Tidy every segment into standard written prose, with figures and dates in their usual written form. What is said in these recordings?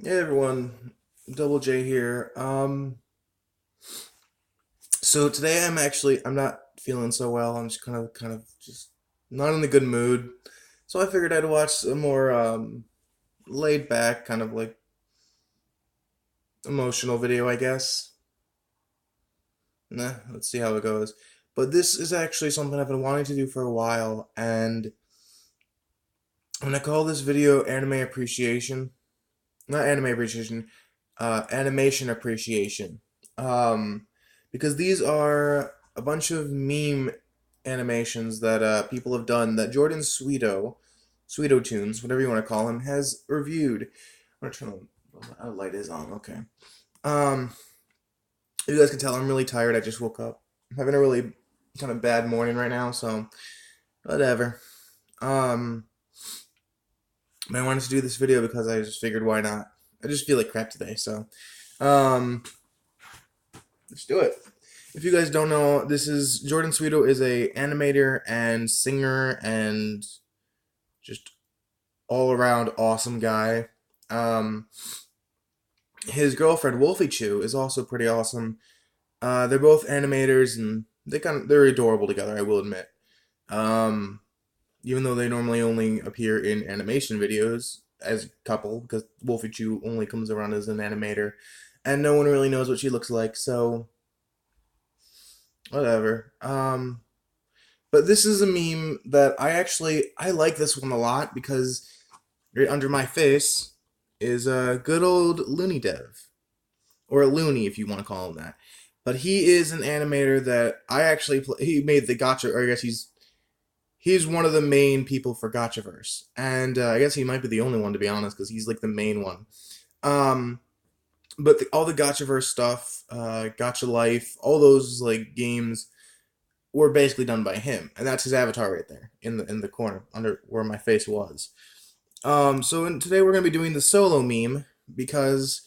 Hey everyone, Double J here. So today I'm not feeling so well. I'm just kind of just not in a good mood. So I figured I'd watch a more laid back, kind of like emotional video, I guess. Let's see how it goes. But this is actually something I've been wanting to do for a while, and I'm gonna call this video anime appreciation. Not anime appreciation, animation appreciation. Um, because these are a bunch of meme animations that people have done that Jordan Sweetotoons, whatever you want to call him, has reviewed. I'm gonna turn the light is on. Okay. Um, you guys can tell I'm really tired. I just woke up. I'm having a really kind of bad morning right now, so whatever. Um, but I wanted to do this video because I just figured why not. I just feel like crap today, so um, let's do it. If you guys don't know, this is Jordan Sweeto is a animator and singer and just all around awesome guy. Um, his girlfriend Wolfie Chew is also pretty awesome. They're both animators and they're adorable together. I will admit. Um, Even though they normally only appear in animation videos as a couple, because Wolfie Chew only comes around as an animator, and no one really knows what she looks like. So whatever. But this is a meme that I like this one a lot because right under my face is a good old Looney Dev, or a Looney if you want to call him that. But he is an animator that he made the Gotcha, or I guess he's one of the main people for Gotchaverse, and I guess he might be the only one to be honest because he's like the main one. Um, but all the Gotchaverse stuff, Gotcha Life, all those like games were basically done by him, and that's his avatar right there in the corner under where my face was. Today we're gonna be doing the solo meme because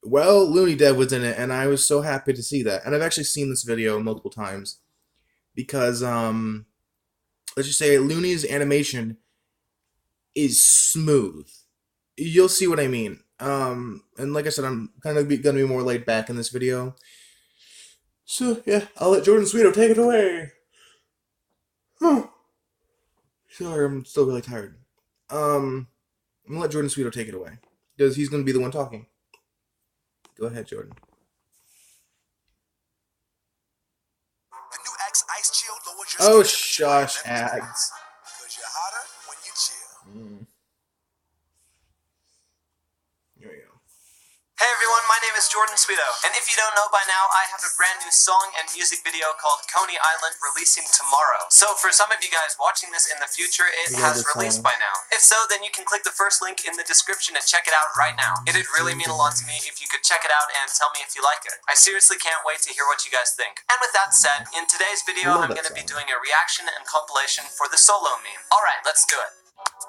Looney Dev was in it, and I was so happy to see that. And I've actually seen this video multiple times because let's just say Looney's animation is smooth. You'll see what I mean. And like I said, I'm gonna be more laid back in this video. So yeah, I'll let Jordan Sweeto take it away. Sorry, I'm still really tired. I'm gonna let Jordan Sweeto take it away because he's gonna be the one talking. Go ahead, Jordan. The new X Ice Chill lowers your Oh, skin temperature shush, by 11 degrees. ads. Because you're hotter when you chill. Here we go. Hey everyone, my name is Jordan Sweeto, and if you don't know by now, I have a brand new song and music video called Coney Island releasing tomorrow. So for some of you guys watching this in the future, it has released by now. If so, then you can click the first link in the description and check it out right now. It'd really mean a lot to me if you could check it out and tell me if you like it. I seriously can't wait to hear what you guys think. And with that said, in today's video, I'm going to be doing a reaction and compilation for the solo meme. Alright, let's do it.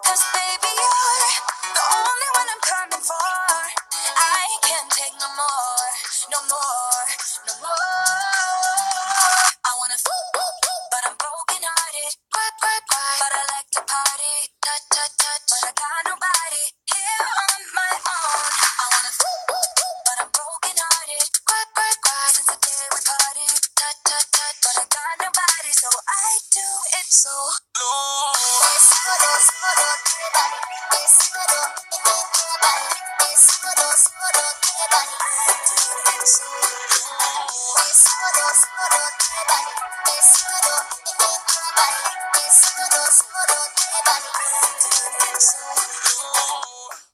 'Cause baby, you're the only one I'm coming for. I can't take no more, no more, no more. I wanna but I'm broken hearted. But I like to party. But I got nobody here on my own. I wanna but I'm broken hearted. Since the day we parted. But I got nobody, so I do it so low.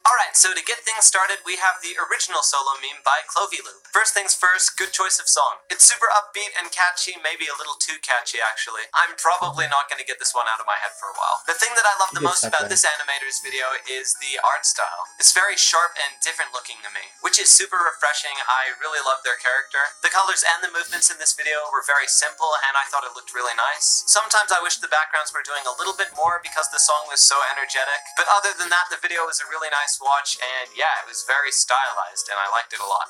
Alright, so to get things started, we have the original solo meme by Clovey Loop. First things first, good choice of song. It's super upbeat and catchy, maybe a little too catchy actually. I'm probably not going to get this one out of my head for a while. The thing that I love the most about this animator's video is the art style. It's very sharp and different looking to me, which is super refreshing. I really love their character. The colors and the movements in this video were very simple, and I thought it looked really nice. Sometimes I wish the backgrounds were doing a little bit more because the song was so energetic, but other than that, the video was a really nice watch, and yeah, it was very stylized, and I liked it a lot.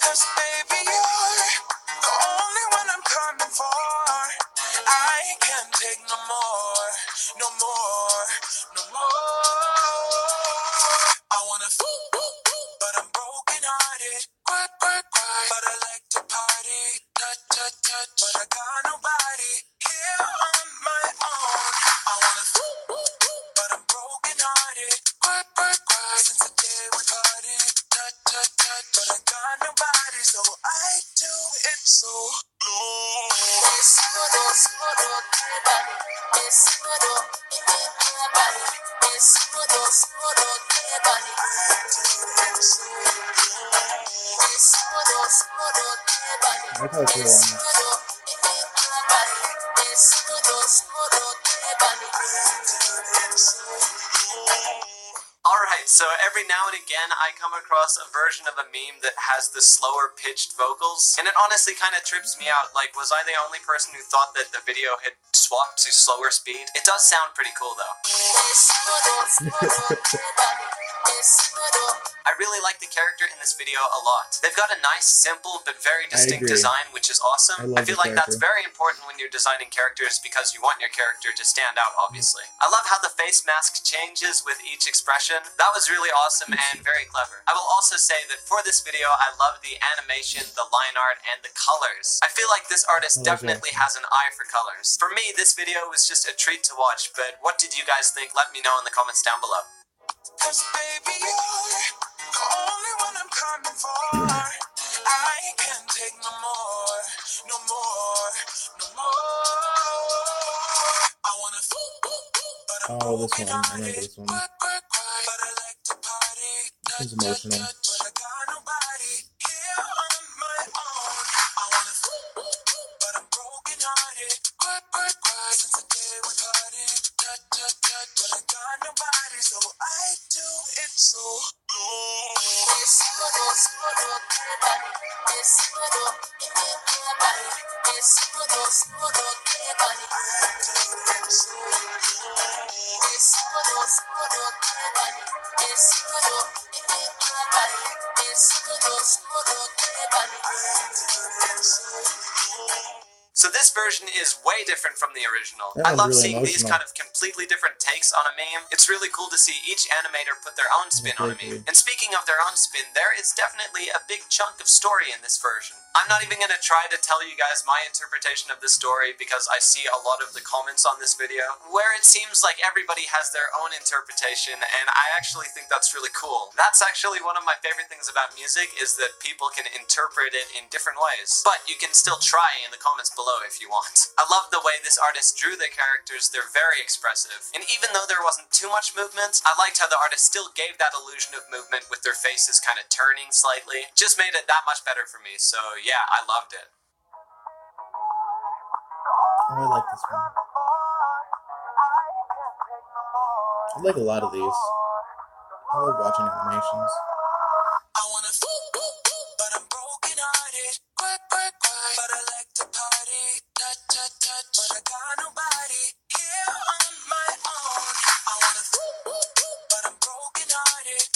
'Cause baby, you're the only one I'm coming for. I can't take no more, no more, no more. I wanna Since the day we parted, but I got nobody, so I do it so low. I thought it was long. Alright, so every now and again I come across a version of a meme that has the slower pitched vocals, and it honestly kind of trips me out. Like, was I the only person who thought that the video had swapped to slower speed? It does sound pretty cool though. I really like the character in this video a lot. They've got a nice, simple, but very distinct design, which is awesome. I feel like that's very important when you're designing characters because you want your character to stand out, obviously. I love how the face mask changes with each expression. That was really awesome and very clever. I will also say that for this video, I love the animation, the line art, and the colors. I feel like this artist definitely has an eye for colors. For me, this video was just a treat to watch, but what did you guys think? Let me know in the comments down below. 'Cause baby, you're the only one I'm coming for. I can't take no more, no more, no more. I wanna but I'm Oh, this one. I broken-hearted. remember this one. But I like to party. This one's emotional. But I got nobody here on my own. I wanna but I'm broken-hearted. Since the day we parted. But I got nobody, so I do it so low. So this version is way different from the original. That I love was really seeing these emotional. kind of completely different takes on a meme. It's really cool to see each animator put their own spin on a meme. And speaking of their own spin, there is definitely a big chunk of story in this version. I'm not even going to try to tell you guys my interpretation of this story because I see a lot of the comments on this video where it seems like everybody has their own interpretation, and I actually think that's really cool. That's actually one of my favorite things about music, is that people can interpret it in different ways. But you can still try in the comments below if you want. I love the way this artist drew their characters. They're very expressive. And even though there wasn't too much movement, I liked how the artist still gave that illusion of movement with their faces kind of turning slightly. Just made it that much better for me. So yeah, I loved it. Oh, I like this one. I like a lot of these. I love watching animations. I wanna but I'm broken-hearted. But I like to party. But I got nobody here on my own. I wanna but I'm broken-hearted.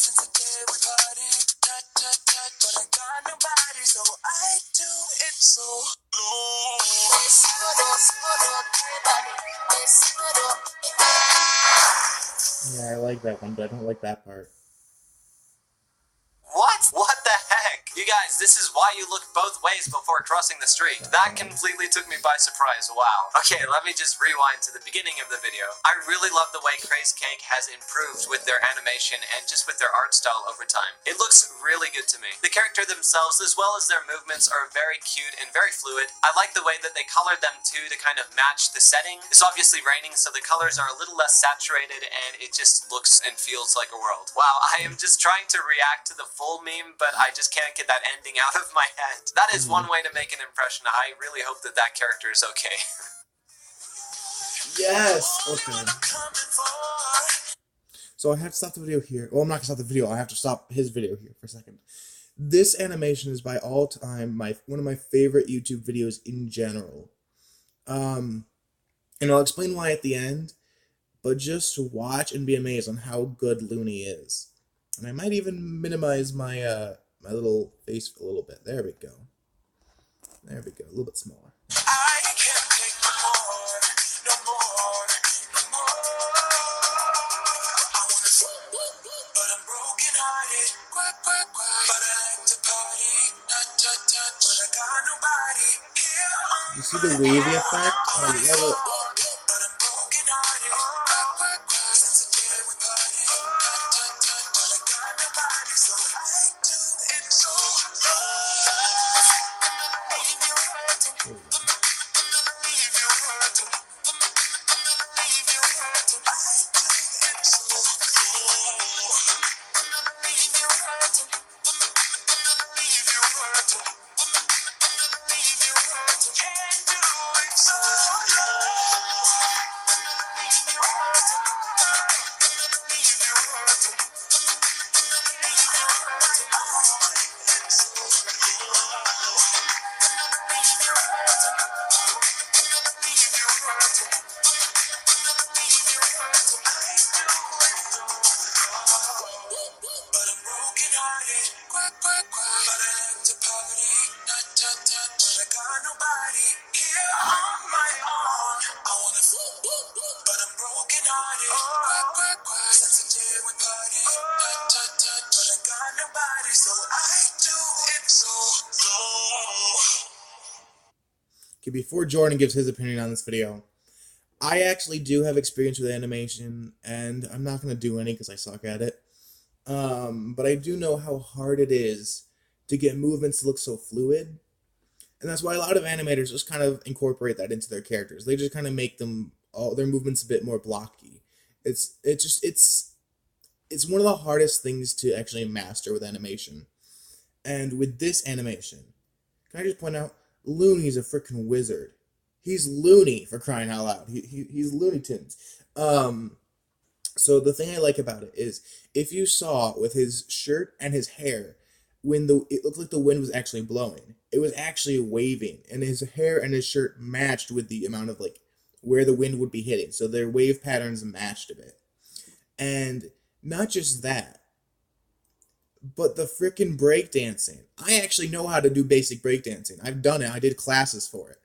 Since the day we parted. But I got nobody, so I do it so low. Yeah, I like that one, but I don't like that part. What? What the heck? You guys, this is why you look both ways before crossing the street. That completely took me by surprise. Wow. Okay, let me just rewind to the beginning of the video. I really love the way Craze Cake has improved with their animation and just with their art style over time. It looks really good to me. The character themselves, as well as their movements, are very cute and very fluid. I like the way that they colored them too to kind of match the setting. It's obviously raining, so the colors are a little less saturated and it just looks and feels like a world. Wow, I am just trying to react to the full meme, but I just can't get that ending out of my head. That is one way to make an impression. I really hope that that character is okay. Yes! Okay. So I have to stop the video here. Well, I'm not going to stop the video. I have to stop his video here for a second. This animation is by all time one of my favorite YouTube videos in general. And I'll explain why at the end, but just watch and be amazed on how good Looney is. And I might even minimize my my little face a little bit. There we go. There we go. A little bit smaller. I can't take no more, no more, no more. I wanna but I'm broken-hearted. But I like to party. But I got nobody here on You see the wavy effect? I love it. but I'm broken-hearted. Since the day we parted. Okay, before Jordan gives his opinion on this video, I actually do have experience with animation, and I'm not going to do any because I suck at it. But I do know how hard it is to get movements to look so fluid. And that's why a lot of animators just kind of incorporate that into their characters. They just kind of make them all their movements a bit more blocky. It's one of the hardest things to actually master with animation. And with this animation, can I just point out, Looney's a freaking wizard. He's loony, for crying out loud. He's Looney Tunes. So the thing I like about it is, if you saw with his shirt and his hair, it looked like the wind was actually blowing. It was actually waving, and his hair and his shirt matched with the amount of where the wind would be hitting. So their wave patterns matched a bit. And not just that, but the freaking breakdancing. I actually know how to do basic breakdancing. I've done it. I did classes for it.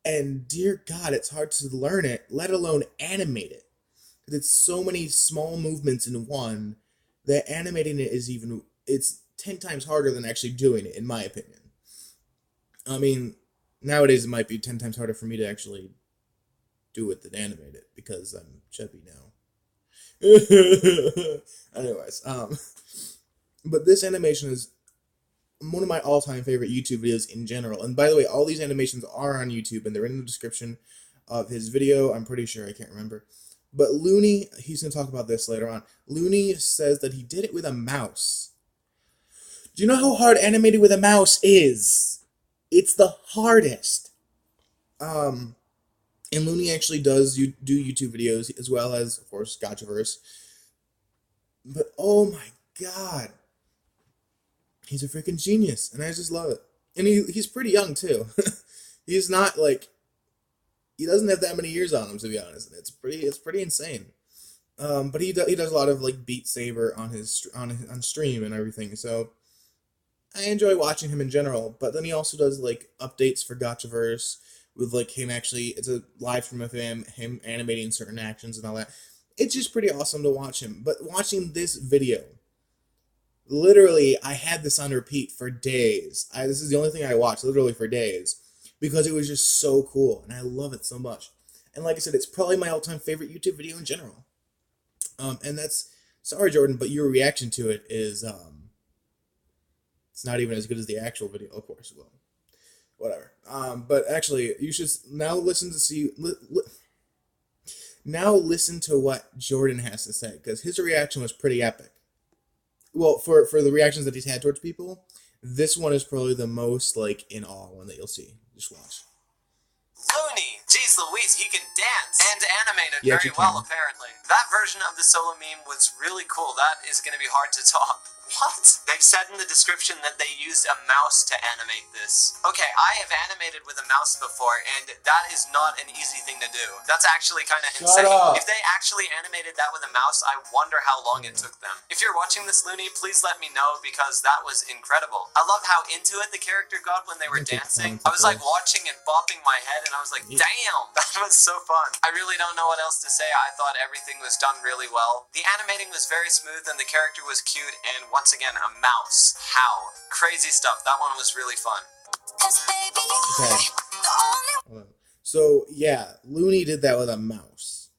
And dear God, it's hard to learn it, let alone animate it. Because it's so many small movements in one that animating it it's 10 times harder than actually doing it, in my opinion. I mean, nowadays it might be 10 times harder for me to actually do it than animate it because I'm chubby now. Anyways, but this animation is one of my all-time favorite YouTube videos in general. And by the way, all these animations are on YouTube, and they're in the description of his video. I'm pretty sure, I can't remember. But Looney, he's going to talk about this later on. Looney says that he did it with a mouse. Do you know how hard animating with a mouse is? It's the hardest. And Looney actually does do YouTube videos, as well as, of course, Gotchaverse. But oh my God. He's a freaking genius, and I just love it. And he's pretty young, too. He's not, he doesn't have that many years on him, to be honest. And it's pretty insane. But he does a lot of, Beat Saber on on stream and everything, so I enjoy watching him in general. But then he also does, updates for Gotchaverse with, him actually, it's a live stream of him animating certain actions and all that. It's just pretty awesome to watch him. But watching this video, literally, I had this on repeat for days. This is the only thing I watched, literally for days, because it was just so cool, and I love it so much. And like I said, it's probably my all-time favorite YouTube video in general. And that's, sorry, Jordan, but your reaction to it is, it's not even as good as the actual video, of course. Well, whatever. But actually, you should now listen to what Jordan has to say, because his reaction was pretty epic. Well, for the reactions that he's had towards people, this one is probably the most, in awe one that you'll see. Just watch. Looney! Jeez Louise, he can dance! And animate it very well, apparently. That version of the solo meme was really cool. That is going to be hard to top. What? They've said in the description that they used a mouse to animate this. Okay, I have animated with a mouse before, and that is not an easy thing to do. That's actually kind of insane. If they actually animated that with a mouse, I wonder how long it took them. If you're watching this, Looney, please let me know, because that was incredible. I love how into it the character got when they were dancing. I was watching and bopping my head, and I was like, damn, that was so fun. I really don't know what else to say. I thought everything was done really well. The animating was very smooth, and the character was cute, and once again, a mouse. How? Crazy stuff. That one was really fun. Okay. So, yeah, Looney did that with a mouse.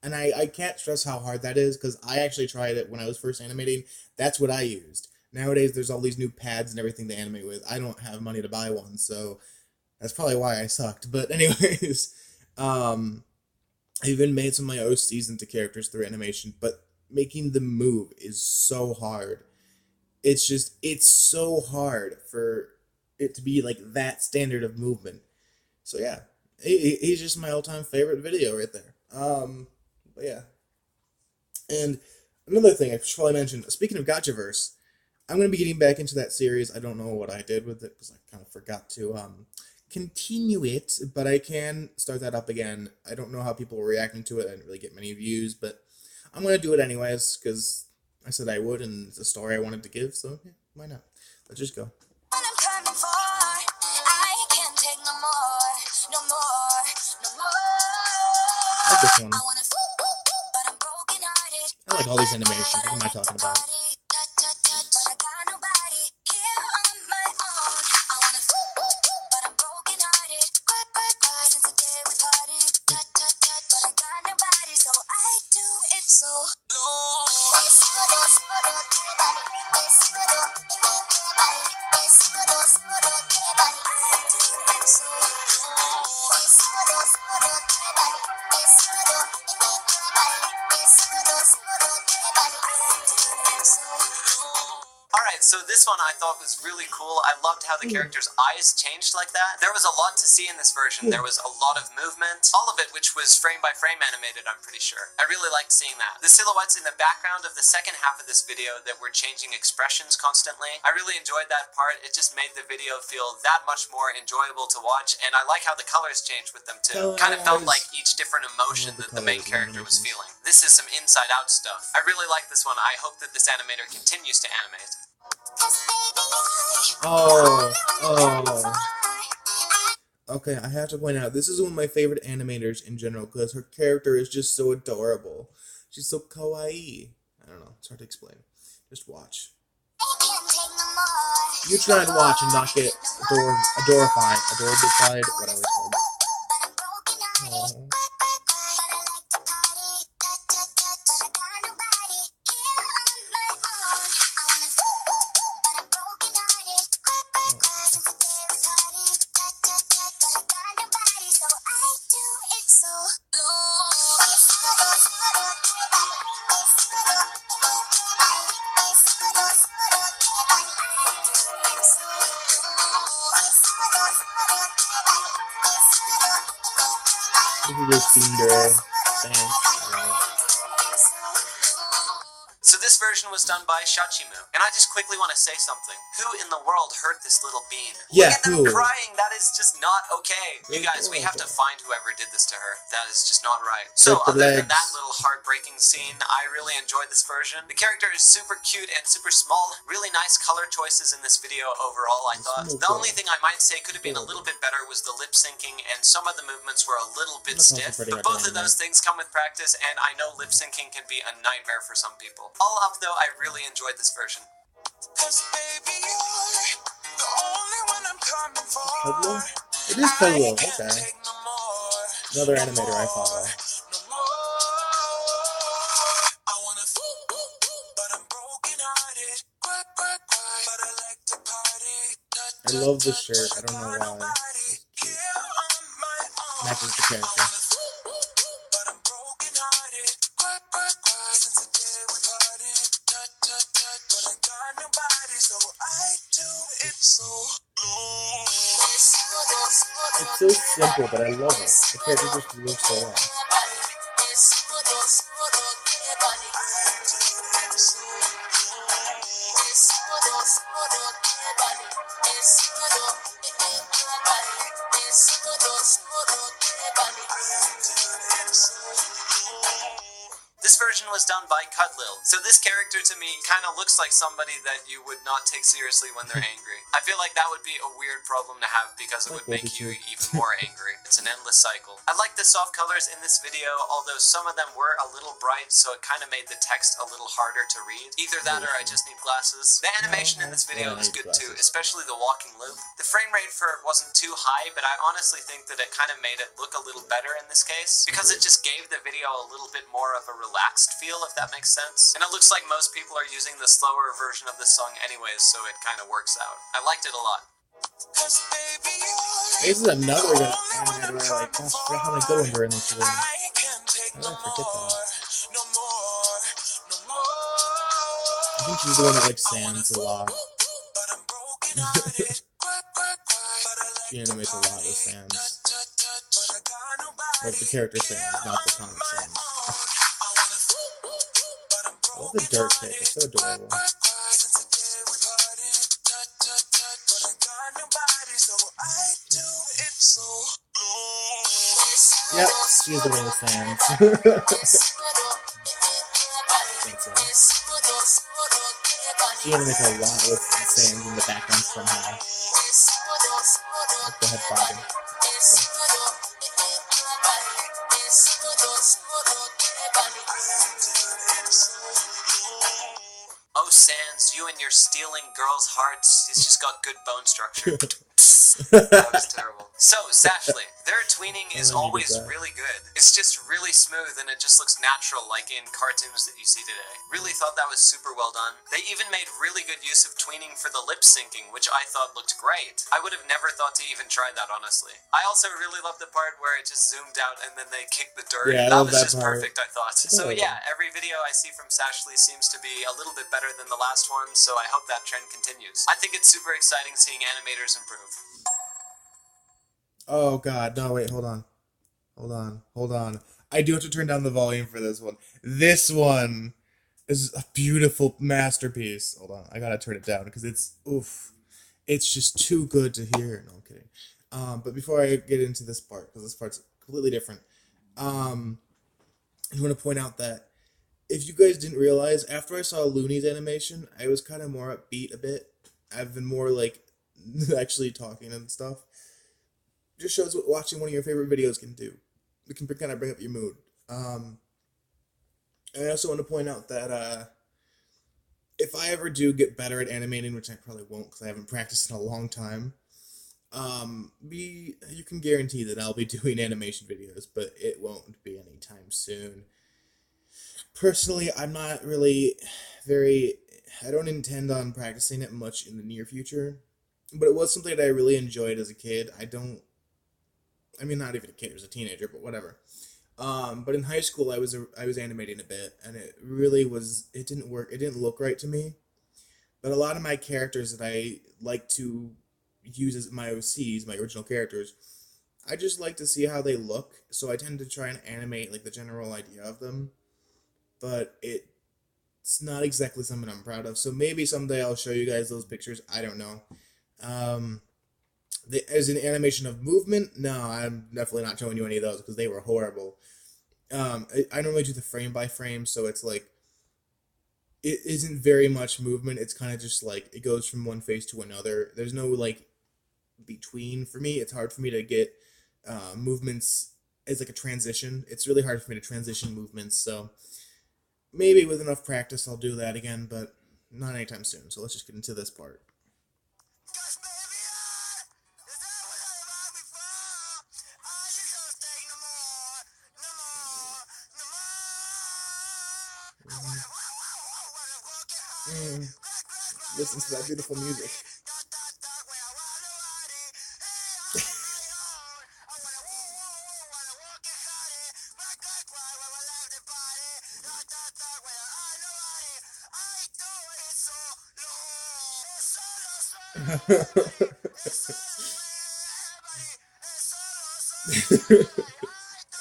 And I can't stress how hard that is, because I actually tried it when I was first animating. That's what I used. Nowadays, there's all these new pads and everything to animate with. I don't have money to buy one, so that's probably why I sucked. But anyways, I've even made some of my OCs into characters through animation, but making them move is so hard. It's so hard for it to be that standard of movement. So yeah, he's just my all-time favorite video right there. But yeah. And another thing I should probably mention, speaking of Gotchaverse, I'm going to be getting back into that series. I don't know what I did with it because I kind of forgot to continue it, but I can start that up again. I don't know how people were reacting to it. I didn't really get many views, but I'm going to do it anyways because I said I would, and it's a story I wanted to give, so yeah, why not? Let's just go. I like this one. I like all these animations. What am I talking about? So this one I thought was really cool. I loved how the character's eyes changed like that. There was a lot to see in this version. There was a lot of movement, all of it which was frame by frame animated, I'm pretty sure. I really liked seeing that. The silhouettes in the background of the second half of this video that were changing expressions constantly, I really enjoyed that part. It just made the video feel that much more enjoyable to watch, and I like how the colors changed with them too. Kind of felt like each different emotion that the main character was feeling. This is some inside out stuff. I really like this one. I hope that this animator continues to animate. Okay, I have to point out, this is one of my favorite animators in general, because her character is just so adorable. She's so kawaii. I don't know, it's hard to explain. Just watch. You try and watch and not get adorified, whatever it's called. Aww. So this version was done by Shachimu, and I just quickly want to say something. Who in the world hurt this little bean? Yeah, look at them crying. That is just not okay. You guys, we have to find whoever did this to her. That is just not right. So other than that little heartbreaking scene, I really enjoyed this version. The character is super cute and super small. Really nice color choices in this video overall, I thought. The only thing I might say could have been a little bit better was the lip syncing, and some of the movements were a little bit stiff. But both of those things come with practice, and I know lip syncing can be a nightmare for some people. All up though, I really enjoyed this version. Pueblo? It is Pueblo, okay. Another animator I follow. I love this shirt, I don't know why. Matches the character. It's so simple, but I love it. The character just looks so well. This version was done by Cutlil. So this character to me kind of looks like somebody that you would not take seriously when they're angry. I feel like that would be a weird problem to have because it would make you even more angry. It's an endless cycle. I like the soft colors in this video, although some of them were a little bright, so it kind of made the text a little harder to read. Either that or I just need glasses. The animation in this video is good too, especially the walking loop. The frame rate for it wasn't too high, but I honestly think that it kind of made it look a little better in this case, because it just gave the video a little bit more of a relaxed feel, if that makes sense. And it looks like most people are using the slower version of this song anyways, so it kind of works out. I liked it a lot. This is another good animator I like. Gosh, I forgot how many good ones are in this room. How did I forget that? I think she's the one that likes sands a lot. She animates a lot with sands. Like the character sands, not the comic sands. I love the dirt kick. It's so adorable. Yep, she's the little fans. She animates a lot with fans in the background somehow. Like the head bobbing. Oh, Sans, you and your stealing girls' hearts. He's just got good bone structure. That was terrible. So, Sashley, their tweening is always really good. It's just really smooth and it just looks natural like in cartoons that you see today. Really thought that was super well done. They even made really good use of tweening for the lip syncing, which I thought looked great. I would have never thought to even try that, honestly. I also really loved the part where it just zoomed out and then they kicked the dirt. Yeah, that was just part. Perfect, I thought. So yeah, every video I see from Sashley seems to be a little bit better than the last one, so I hope that trend continues. I think it's super exciting seeing animators improve. Oh god, no, wait, hold on. I do have to turn down the volume for this one. This one is a beautiful masterpiece. Hold on, I gotta turn it down because it's just too good to hear. No, I'm kidding. But before I get into this part, because this part's completely different, I want to point out that if you guys didn't realize, after I saw Looney's animation, I was kind of more upbeat a bit. I've been more like actually talking and stuff. Just shows what watching one of your favorite videos can do. It can kind of bring up your mood. And I also want to point out that if I ever do get better at animating, which I probably won't because I haven't practiced in a long time, you can guarantee that I'll be doing animation videos, but it won't be anytime soon. Personally, I'm not really I don't intend on practicing it much in the near future, but it was something that I really enjoyed as a kid. Not even a kid, I was a teenager, but whatever. But in high school, I was animating a bit, and it didn't work, it didn't look right to me. But a lot of my characters that I like to use as my OCs, my original characters, I just like to see how they look, so I tend to try and animate like the general idea of them. But it's not exactly something I'm proud of, so maybe someday I'll show you guys those pictures, I don't know. As an animation of movement, no, I'm definitely not showing you any of those because they were horrible. I normally do the frame by frame, so it's like it isn't very much movement. It's kind of just like it goes from one face to another. There's no like between for me. It's hard for me to get movements as like a transition. It's really hard for me to transition movements. So maybe with enough practice, I'll do that again, but not anytime soon. So let's just get into this part. Listen to that beautiful music.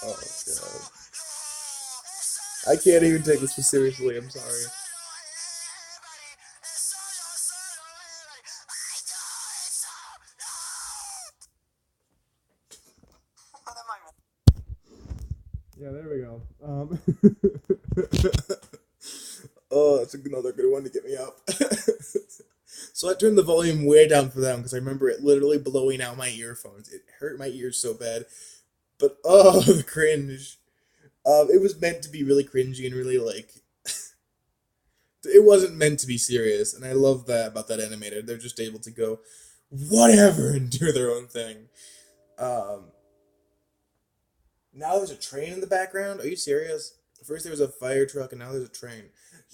Oh god. I can't even take this seriously, I'm sorry. Yeah, there we go. Oh, that's another good one to get me up. So I turned the volume way down for them because I remember it literally blowing out my earphones. It hurt my ears so bad. But oh, the cringe. It was meant to be really cringy and really like. It wasn't meant to be serious, and I love that about that animator. They're just able to go, whatever, and do their own thing. Now there's a train in the background. Are you serious? First there was a fire truck, and now there's a train.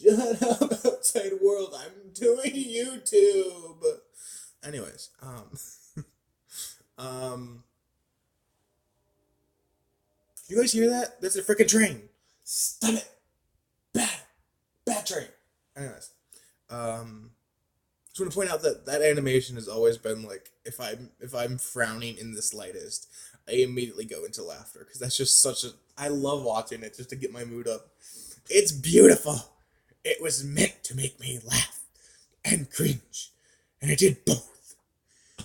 Shut up, outside world. I'm doing YouTube. Anyways, you guys hear that? That's a freaking train. Stop it. Bad train. Anyways, just want to point out that that animation has always been like, if I'm frowning in the slightest, I immediately go into laughter because that's just I love watching it just to get my mood up. It's beautiful. It was meant to make me laugh and cringe, and it did both.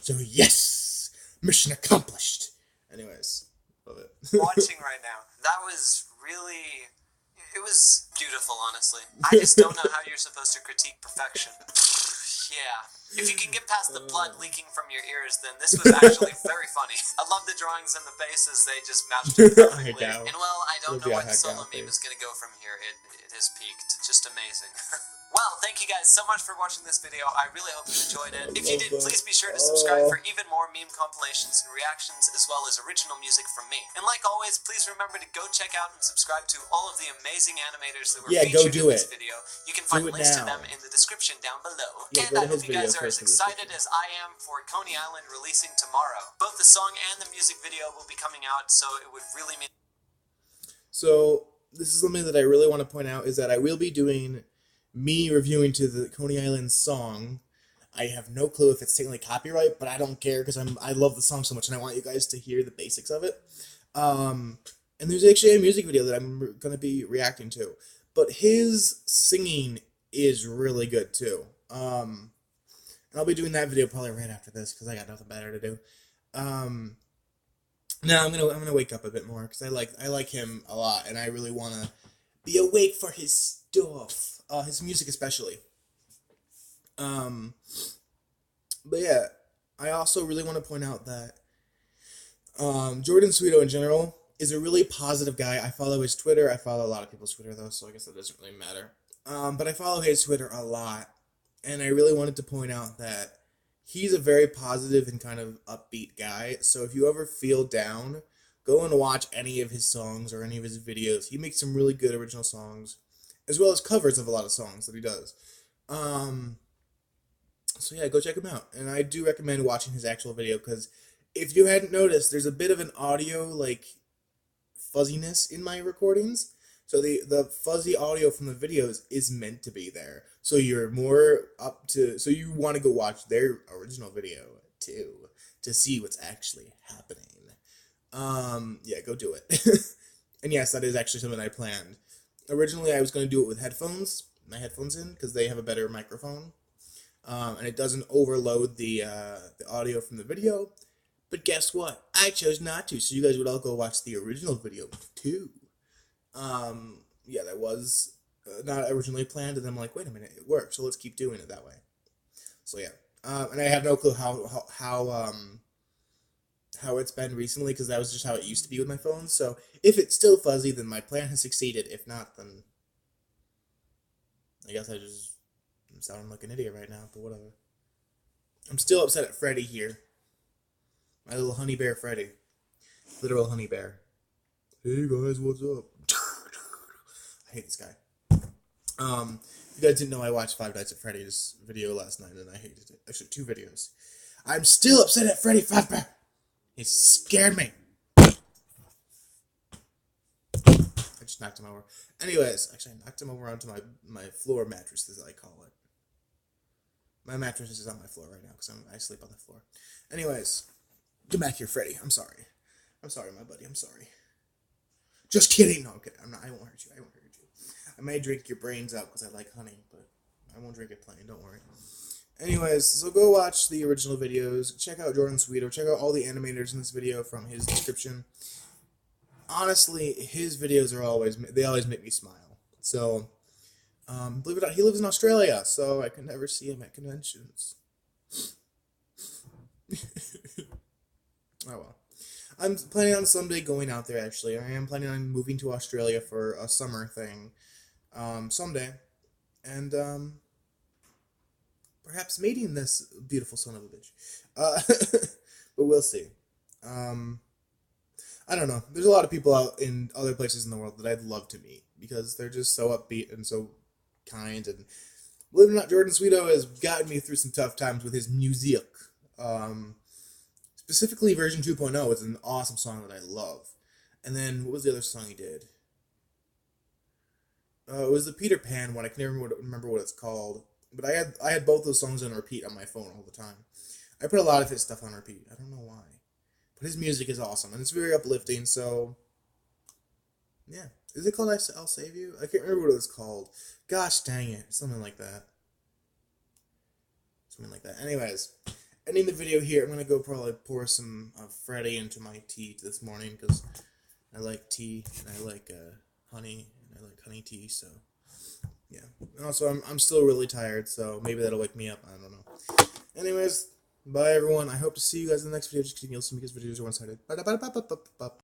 So yes, mission accomplished. Anyways, love it. Watching right now, that was really... It was beautiful, honestly. I just don't know how you're supposed to critique perfection. Yeah. If you can get past the blood leaking from your ears, then this was actually very funny. I love the drawings and the faces, they just matched it perfectly. And well, I don't know what solo meme is gonna go from here. It has peaked. Just amazing. Well, thank you guys so much for watching this video. I really hope you enjoyed it. If you did, please be sure to subscribe for even more meme compilations and reactions, as well as original music from me. And like always, please remember to go check out and subscribe to all of the amazing animators that were featured in this video. You can find links to them in the description down below. And I hope you guys are as excited as I am for Coney Island releasing tomorrow. Both the song and the music video will be coming out, so it would really mean... So, this is something that I really want to point out, is that I will be doing me reviewing to the Coney Island song. I have no clue if it's technically copyright, but I don't care because I love the song so much and I want you guys to hear the basics of it. And there's actually a music video that I'm going to be reacting to. But his singing is really good too. And I'll be doing that video probably right after this because I got nothing better to do. Now I'm gonna wake up a bit more because I like him a lot and I really want to be awake for his stuff. His music especially. But yeah, I also really want to point out that Jordan Sweeto in general is a really positive guy. I follow his Twitter. I follow a lot of people's Twitter though, so I guess that doesn't really matter. But I follow his Twitter a lot, and I really wanted to point out that he's a very positive and kind of upbeat guy. So if you ever feel down, go and watch any of his songs or any of his videos. He makes some really good original songs, as well as covers of a lot of songs that he does. So yeah, go check him out. And I do recommend watching his actual video, because if you hadn't noticed, there's a bit of an audio, fuzziness in my recordings. So the fuzzy audio from the videos is meant to be there. So you're more so you want to go watch their original video, too, to see what's actually happening. Yeah, go do it. And yes, that is actually something I planned. Originally, I was going to do it with my headphones in, because they have a better microphone, and it doesn't overload the audio from the video. But guess what? I chose not to, so you guys would all go watch the original video too. Yeah, that was not originally planned, and I'm like, wait a minute, it works, so let's keep doing it that way. So yeah, and I have no clue how it's been recently, because that was just how it used to be with my phone. So if it's still fuzzy, then my plan has succeeded. If not, then I guess I'm sounding like an idiot right now, but whatever. I'm still upset at Freddy here. My little honey bear Freddy. Literal honey bear. Hey guys, what's up? I hate this guy. If you guys didn't know, I watched Five Nights at Freddy's video last night and I hated it. Actually, 2 videos. I'm still upset at Freddy Fazbear. He scared me. I just knocked him over. Anyways, actually, I knocked him over onto my floor mattress, as I call it. My mattress is on my floor right now because I sleep on the floor. Anyways, get back here, Freddy. I'm sorry. I'm sorry, my buddy. I'm sorry. Just kidding. No, I'm kidding. I won't hurt you. I won't hurt you. I may drink your brains out because I like honey, but I won't drink it plain. Don't worry. Anyways, so go watch the original videos. Check out Jordan Sweeto. Check out all the animators in this video from his description. Honestly, his videos always make me smile. So, believe it or not, he lives in Australia, so I can never see him at conventions. Oh well. I'm planning on someday going out there, actually. I am planning on moving to Australia for a summer thing. Someday. And, perhaps meeting this beautiful son of a bitch. But we'll see. I don't know. There's a lot of people out in other places in the world that I'd love to meet, because they're just so upbeat and so kind. And believe it or not, Jordan Sweeto has gotten me through some tough times with his music. Specifically, version 2.0 is an awesome song that I love. And then, what was the other song he did? It was the Peter Pan one. I can never remember what it's called. But I had both those songs on repeat on my phone all the time. I put a lot of his stuff on repeat. I don't know why. But his music is awesome, and it's very uplifting, so... Yeah. Is it called I'll Save You? I can't remember what it was called. Gosh dang it. Something like that. Something like that. Anyways, ending the video here. I'm going to go probably pour some Freddy into my tea this morning because I like tea and I like honey and I like honey tea, so yeah. And also, I'm still really tired, so maybe that'll wake me up. I don't know. Anyways, bye everyone. I hope to see you guys in the next video. Just continue listening because videos are one-sided. Bye.